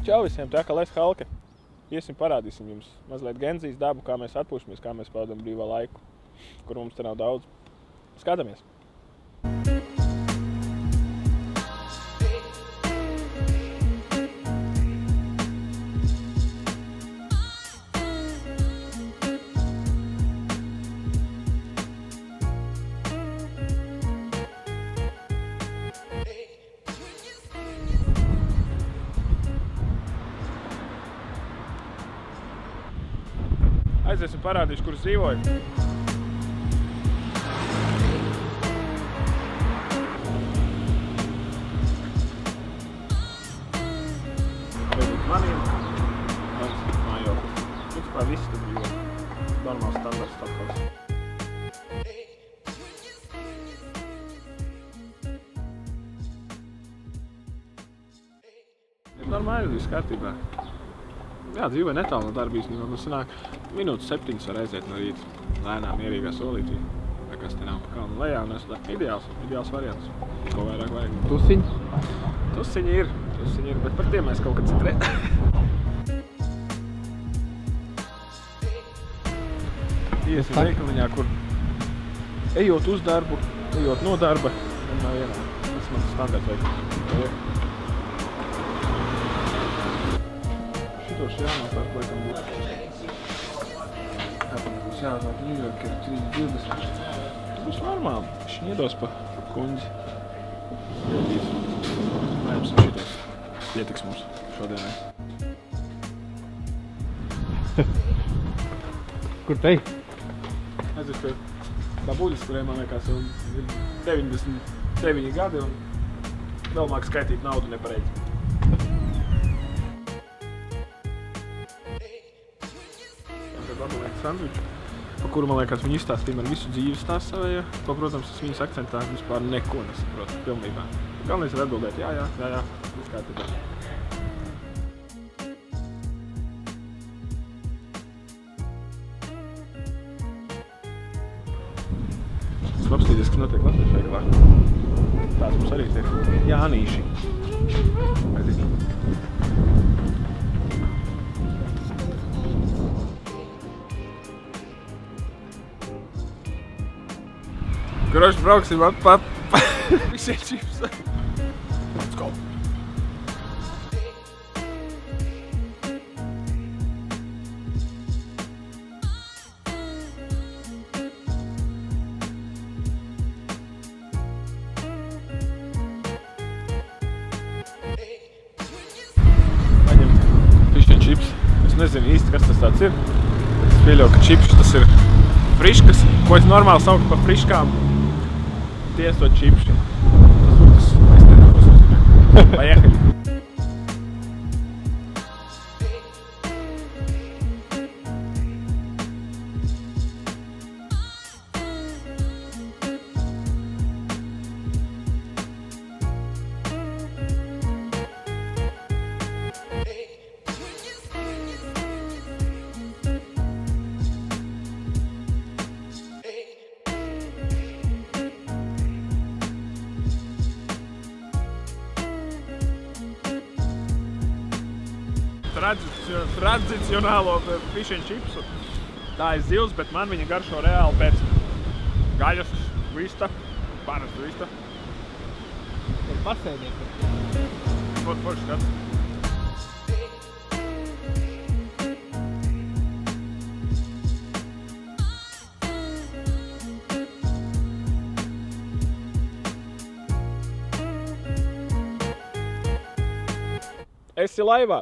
Čau visiem, tā kā Lais Halke. Iesim parādīsim jums mazliet Genzijas dabu, kā mēs atpūšamies, kā mēs pavadam brīvā laiku, kur mums te nav daudz. Skatāmies! Aiziesim parādīšu, kur es dzīvoju. Reizīt maniem. Mājoklis. Vispār visi te dzīvo. Normāls standarts Stokholmas. Ir normāli, viss kārtībā. Jā, dzīvoju netālu no darba īstenībā. Man sanāk minūtes 7 var aiziet no rīta. Lēnām, mierīgā solītī. Nekas te nav pa kalnu lejā un es ideāls variants. Ko vairāk vajag. Tusiņi? Tusiņi ir, bet par tiem mēs kaut kad citrēt. Iesim veikaliņā, kur ejot uz darbu, ejot no darba. Vienmēr vienā. Tas mans standarts veikals. Šitos jānopērk, laikam būtu. Kāpēc būs jānopērk New York ir 3,20. Tas būs normāli. Viņš iedos pa kundzi. Paņemsim šitos. Pietiks mums šodienai. Kur te? Aizies pie babuļas, kuriem man liekas ir 99 gadi un vēl māk skaitīt naudu nepareizi. Babuļiņu sandviču, pa kuru, man liekas, viņi izstāstīja ar visu dzīves stāstu savējo. Ko, protams, es viņas akcentā vispār neko nesaprotu pilnībā. Galvenais ir atbildēt, jā, viss kārtībā. Es apstīties, kas notiek Latvijas veikalā. Tāds mums arī tiek Jānīši. Aiziet. Kroši brauksim pa visiem čipsiem. Let's go! Paņem fish and chips. Es nezinu īsti, kas tas tāds ir. Es pieļauju, ka čips tas ir friškas, ko es normāli sauku par friškām. Tiesot čipši. Tas es nezinu, ko es uzzināt. Поехали! Tradicionālo fish and chipsu. Tā ir zivs, bet man viņa garšo reāli pēc gaļas, vista, parasta vista. Ir pasēdiet. Forši skats. Esi laivā.